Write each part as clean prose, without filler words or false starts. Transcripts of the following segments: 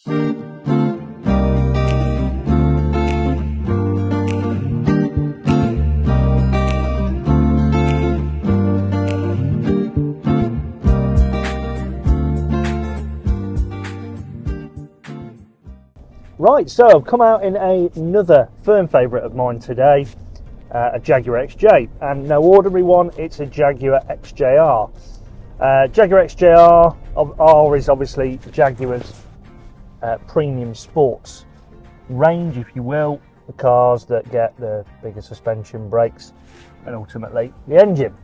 Right, so I've come out in another firm favourite of mine today, a Jaguar XJ, and no ordinary one, it's a Jaguar XJR. Jaguar XJR is obviously Jaguar's premium sports range, if you will, the cars that get the bigger suspension, brakes, and ultimately the engine.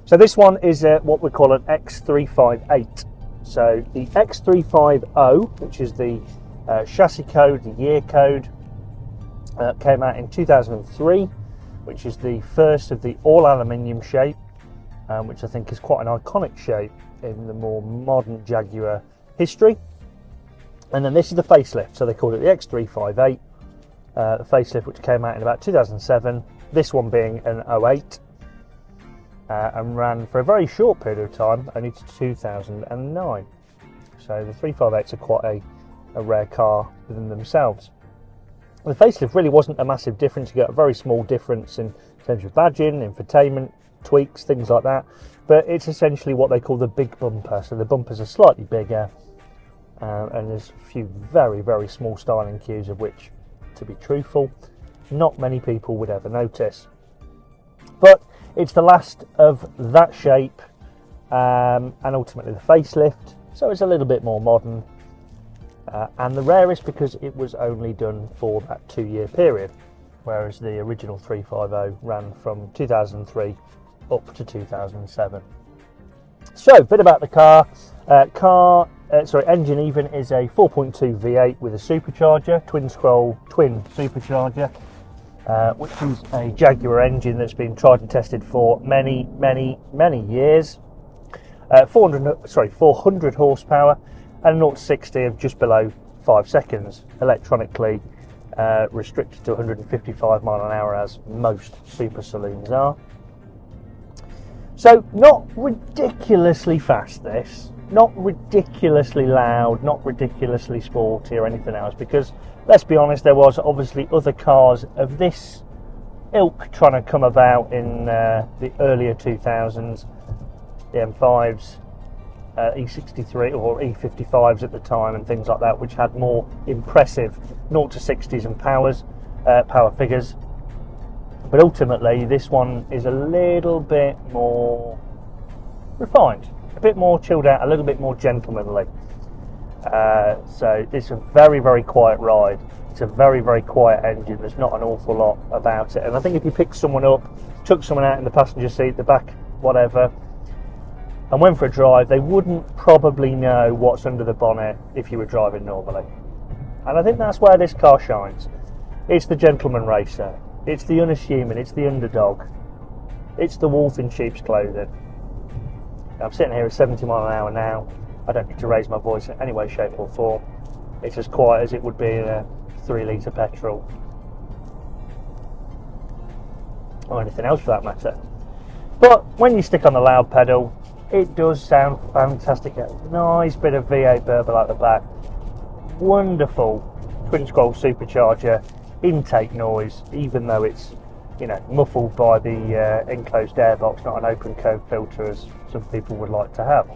So this one is what we call an X358. So the X350, which is the chassis code, the year code, came out in 2003, which is the first of the all aluminium shape, which I think is quite an iconic shape in the more modern Jaguar history. And then this is the facelift, so they called it the X358, the facelift, which came out in about 2007, this one being an 08, and ran for a very short period of time, only to 2009. So the 358s are quite a rare car within themselves. The facelift really wasn't a massive difference. You get a very small difference in terms of badging, infotainment, tweaks, things like that, but it's essentially what they call the big bumper. So the bumpers are slightly bigger, and there's a few very, very small styling cues, of which, to be truthful, not many people would ever notice. But it's the last of that shape, and ultimately the facelift, so it's a little bit more modern. And the rarest because it was only done for that 2-year period, whereas the original 350 ran from 2003 up to 2007. So, a bit about the car. Engine even is a 4.2 V8 with a supercharger, twin supercharger, which is a Jaguar engine that's been tried and tested for many, many, many years. 400 horsepower. And 0 to 60 of just below 5 seconds, electronically restricted to 155 mile an hour, as most super saloons are. So not ridiculously fast, this, not ridiculously loud, not ridiculously sporty or anything else, because let's be honest, there was obviously other cars of this ilk trying to come about in the earlier 2000s, the M5s, E63 or E55s at the time, and things like that, which had more impressive 0 to 60s and power figures. But ultimately, this one is a little bit more refined, a bit more chilled out, a little bit more gentlemanly. So it's a very, very quiet ride. It's a very, very quiet engine. There's not an awful lot about it. And I think if you picked someone up, took someone out in the passenger seat, the back, whatever, and went for a drive, they wouldn't probably know what's under the bonnet if you were driving normally. And I think that's where this car shines. It's the gentleman racer. It's the unassuming. It's the underdog. It's the wolf in sheep's clothing. I'm sitting here at 70 mile an hour now. I don't need to raise my voice in any way, shape or form. It's as quiet as it would be in a 3-litre petrol, or anything else for that matter. But when you stick on the loud pedal, it does sound fantastic. A nice bit of V8 burble at the back. Wonderful twin-scroll supercharger, intake noise, even though it's, you know, muffled by the enclosed airbox, not an open cone filter as some people would like to have.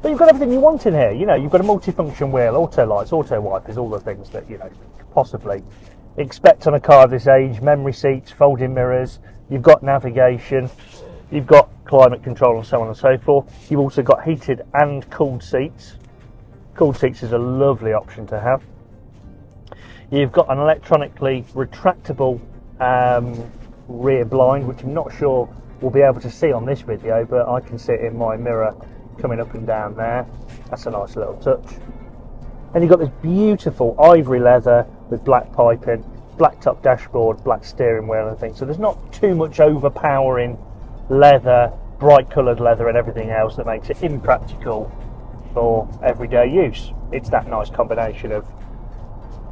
But you've got everything you want in here. You know, you've got a multifunction wheel, auto lights, auto wipers, all the things that, you know, could possibly expect on a car of this age. Memory seats, folding mirrors. You've got navigation. You've got climate control and so on and so forth. You've also got heated and cooled seats. Cooled seats is a lovely option to have. You've got an electronically retractable rear blind, which I'm not sure we'll be able to see on this video, but I can see it in my mirror coming up and down there. That's a nice little touch. And you've got this beautiful ivory leather with black piping, black top dashboard, black steering wheel and things. So there's not too much overpowering leather, bright coloured leather and everything else that makes it impractical for everyday use. It's that nice combination of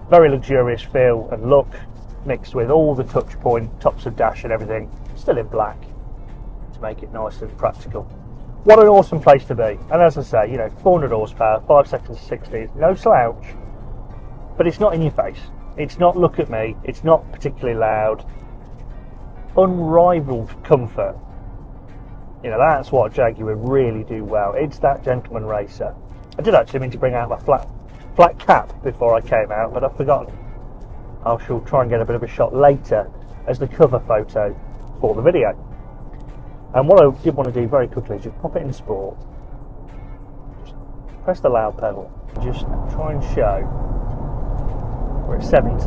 very luxurious feel and look mixed with all the touch point, tops of dash and everything still in black to make it nice and practical. What an awesome place to be. And as I say, you know, 400 horsepower, 5 seconds to 60, no slouch, but it's not in your face. It's not look at me, it's not particularly loud. Unrivaled comfort. You know, that's what Jaguar really do well. It's that gentleman racer. I did actually mean to bring out my flat cap before I came out, but I've forgotten. I shall try and get a bit of a shot later as the cover photo for the video. And what I did want to do very quickly is just pop it in sport, just press the loud pedal, just try and show we're at 70.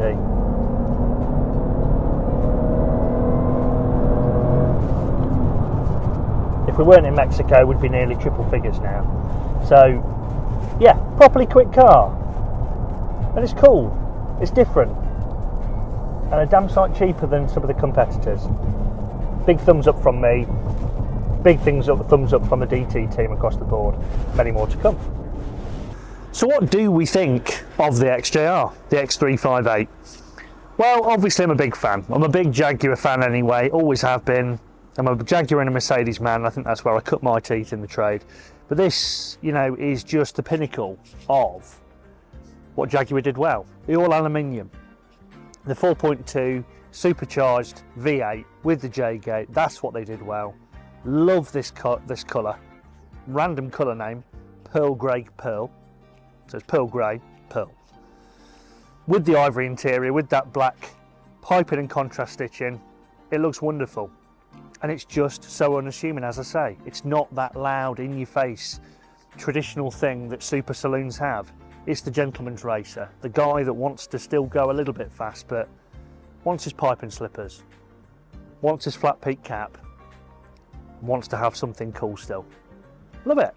If we weren't in Mexico, we'd be nearly triple figures now. So yeah, properly quick car, and it's cool, it's different, and a damn sight cheaper than some of the competitors. Big thumbs up from me. Big thumbs up from the DT team across the board. Many more to come. So what do we think of the XJR, the X358? Well, obviously I'm a big fan. I'm a big Jaguar fan anyway, always have been. I'm a Jaguar and a Mercedes man. I think that's where I cut my teeth in the trade. But this, you know, is just the pinnacle of what Jaguar did well. The all aluminium, the 4.2 supercharged V8 with the J-gate. That's what they did well. Love this colour. Random colour name, pearl grey pearl. So it's pearl grey pearl. With the ivory interior, with that black piping and contrast stitching, it looks wonderful. And it's just so unassuming, as I say. It's not that loud, in your face, traditional thing that super saloons have. It's the gentleman's racer, the guy that wants to still go a little bit fast, but wants his pipe and slippers, wants his flat peak cap, wants to have something cool still. Love it.